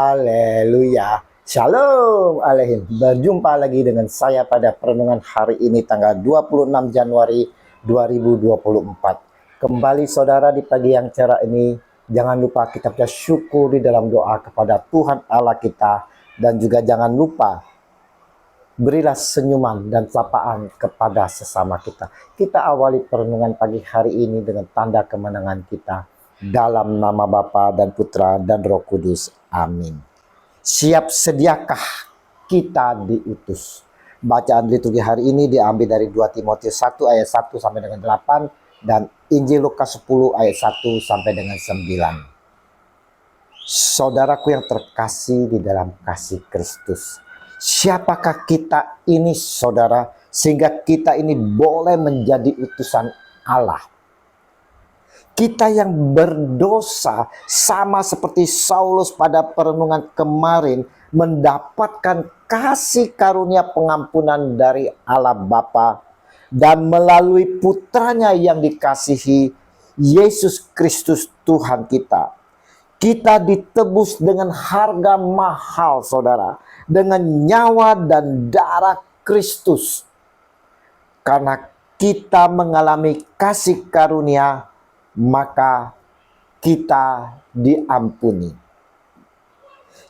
Haleluya. Shalom Aleihim. Berjumpa lagi dengan saya pada perenungan hari ini tanggal 26 Januari 2024. Kembali saudara di pagi yang cerah ini, jangan lupa kita bersyukur di dalam doa kepada Tuhan Allah kita. Dan juga jangan lupa berilah senyuman dan sapaan kepada sesama kita. Kita awali perenungan pagi hari ini dengan tanda kemenangan kita. Dalam nama Bapa dan Putra dan Roh Kudus. Amin. Siap sediakah kita diutus? Bacaan liturgi hari ini diambil dari 2 Timotius 1 ayat 1 sampai dengan 8 dan Injil Lukas 10 ayat 1 sampai dengan 9. Saudaraku yang terkasih di dalam kasih Kristus, siapakah kita ini saudara sehingga kita ini boleh menjadi utusan Allah? Kita yang berdosa sama seperti Saulus pada perenungan kemarin mendapatkan kasih karunia pengampunan dari Allah Bapa dan melalui putranya yang dikasihi Yesus Kristus Tuhan kita. Kita ditebus dengan harga mahal saudara, dengan nyawa dan darah Kristus. Karena kita mengalami kasih karunia, maka kita diampuni.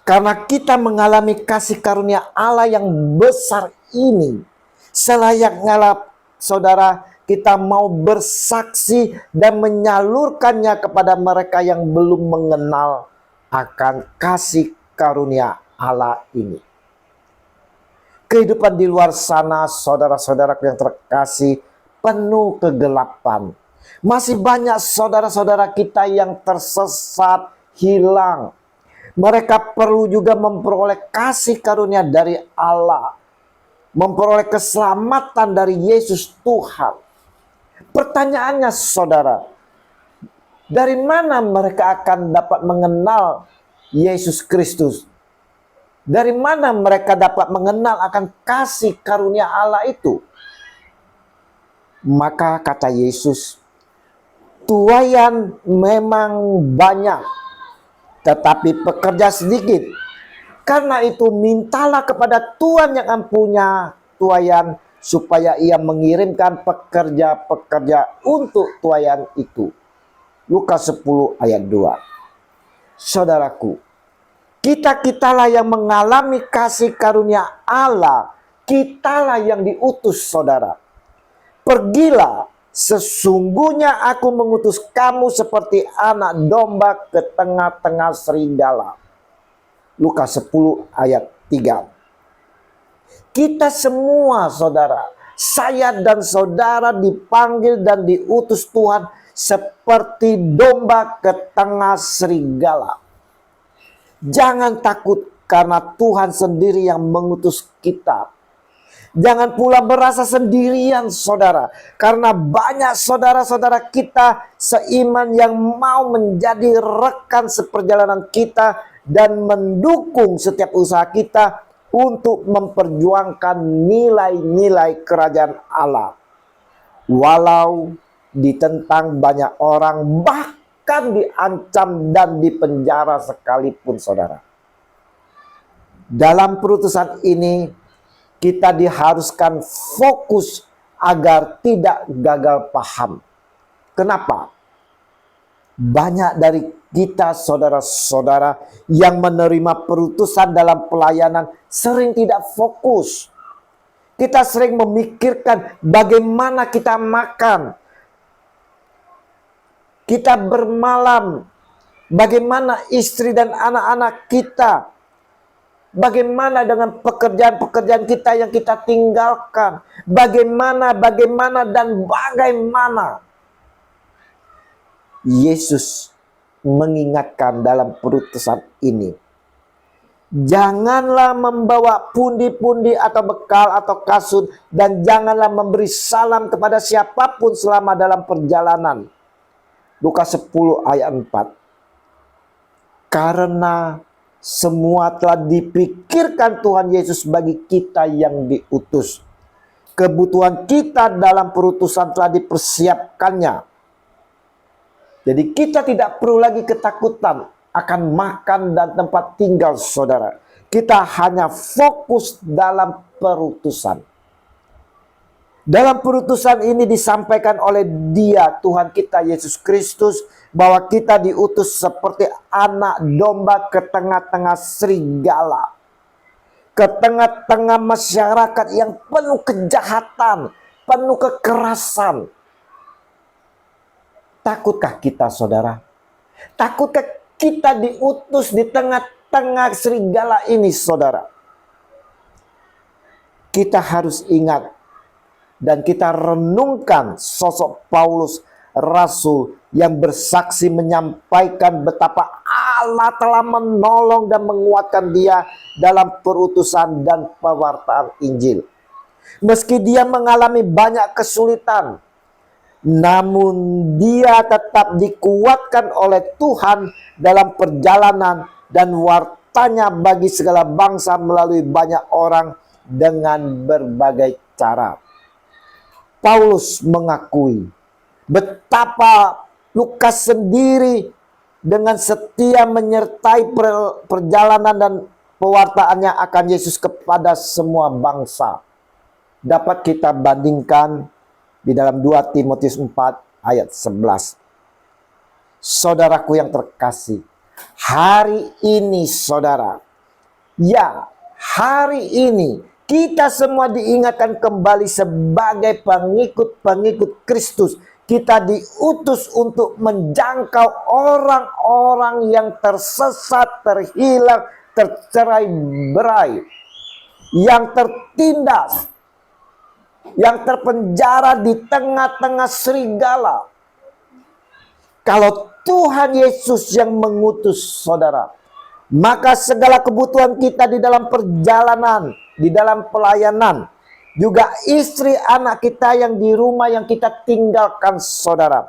Karena kita mengalami kasih karunia Allah yang besar ini, selayaknya saudara kita mau bersaksi dan menyalurkannya kepada mereka yang belum mengenal akan kasih karunia Allah ini. Kehidupan di luar sana saudara-saudaraku yang terkasih penuh kegelapan. Masih banyak saudara-saudara kita yang tersesat, hilang. Mereka perlu juga memperoleh kasih karunia dari Allah. Memperoleh keselamatan dari Yesus Tuhan. Pertanyaannya saudara, dari mana mereka akan dapat mengenal Yesus Kristus? Dari mana mereka dapat mengenal akan kasih karunia Allah itu? Maka kata Yesus, tuaian memang banyak, tetapi pekerja sedikit. Karena itu mintalah kepada Tuhan yang punya tuaian, supaya ia mengirimkan pekerja-pekerja untuk tuaian itu. Lukas 10 ayat 2. Saudaraku, kita-kitalah yang mengalami kasih karunia Allah. Kitalah yang diutus saudara. Pergilah, sesungguhnya aku mengutus kamu seperti anak domba ke tengah-tengah serigala. Lukas 10 ayat 3. Kita semua saudara, saya dan saudara dipanggil dan diutus Tuhan seperti domba ke tengah serigala. Jangan takut karena Tuhan sendiri yang mengutus kita. Jangan pula merasa sendirian saudara, karena banyak saudara-saudara kita seiman yang mau menjadi rekan seperjalanan kita dan mendukung setiap usaha kita untuk memperjuangkan nilai-nilai kerajaan Allah. Walau ditentang banyak orang, bahkan diancam dan dipenjara sekalipun saudara. Dalam perutusan ini kita diharuskan fokus agar tidak gagal paham. Kenapa? Banyak dari kita saudara-saudara yang menerima perutusan dalam pelayanan sering tidak fokus. Kita sering memikirkan bagaimana kita makan, kita bermalam, bagaimana istri dan anak-anak kita, bagaimana dengan pekerjaan-pekerjaan kita yang kita tinggalkan, bagaimana dan bagaimana. Yesus mengingatkan dalam perutusan ini, janganlah membawa pundi-pundi atau bekal atau kasut, dan janganlah memberi salam kepada siapapun selama dalam perjalanan. Lukas 10 ayat 4. Karena semua telah dipikirkan Tuhan Yesus bagi kita yang diutus. Kebutuhan kita dalam perutusan telah dipersiapkannya. Jadi kita tidak perlu lagi ketakutan akan makan dan tempat tinggal saudara. Kita hanya fokus dalam perutusan. Dalam perutusan ini disampaikan oleh Dia, Tuhan kita Yesus Kristus, bahwa kita diutus seperti anak domba ke tengah-tengah serigala, ke tengah-tengah masyarakat yang penuh kejahatan, penuh kekerasan. Takutkah kita, saudara? Takutkah kita diutus di tengah-tengah serigala ini, saudara? Kita harus ingat dan kita renungkan sosok Paulus, Rasul yang bersaksi menyampaikan betapa Allah telah menolong dan menguatkan dia dalam perutusan dan pewartaan Injil. Meski dia mengalami banyak kesulitan, namun dia tetap dikuatkan oleh Tuhan dalam perjalanan dan wartanya bagi segala bangsa melalui banyak orang dengan berbagai cara. Paulus mengakui betapa Lukas sendiri dengan setia menyertai perjalanan dan pewartaannya akan Yesus kepada semua bangsa. Dapat kita bandingkan di dalam 2 Timotius 4 ayat 11. Saudaraku yang terkasih, hari ini saudara, ya hari ini kita semua diingatkan kembali sebagai pengikut-pengikut Kristus. Kita diutus untuk menjangkau orang-orang yang tersesat, terhilang, tercerai-berai, yang tertindas, yang terpenjara di tengah-tengah serigala. Kalau Tuhan Yesus yang mengutus saudara, maka segala kebutuhan kita di dalam perjalanan, di dalam pelayanan, juga istri anak kita yang di rumah yang kita tinggalkan saudara,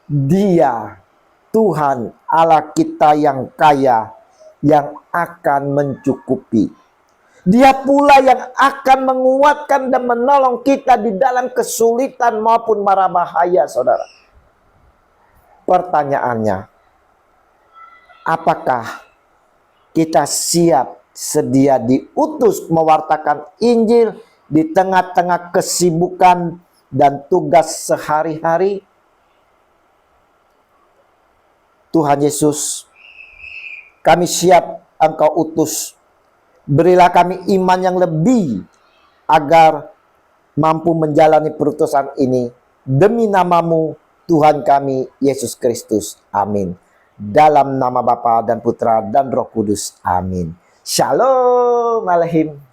Dia, Tuhan Allah kita yang kaya, yang akan mencukupi. Dia pula yang akan menguatkan dan menolong kita di dalam kesulitan maupun mara bahaya saudara. Pertanyaannya, apakah kita siap sedia diutus mewartakan Injil di tengah-tengah kesibukan dan tugas sehari-hari? Tuhan Yesus, kami siap Engkau utus. Berilah kami iman yang lebih agar mampu menjalani perutusan ini. Demi nama-Mu Tuhan kami Yesus Kristus. Amin. Dalam nama Bapa dan Putra dan Roh Kudus. Amin. Shalom Alehim.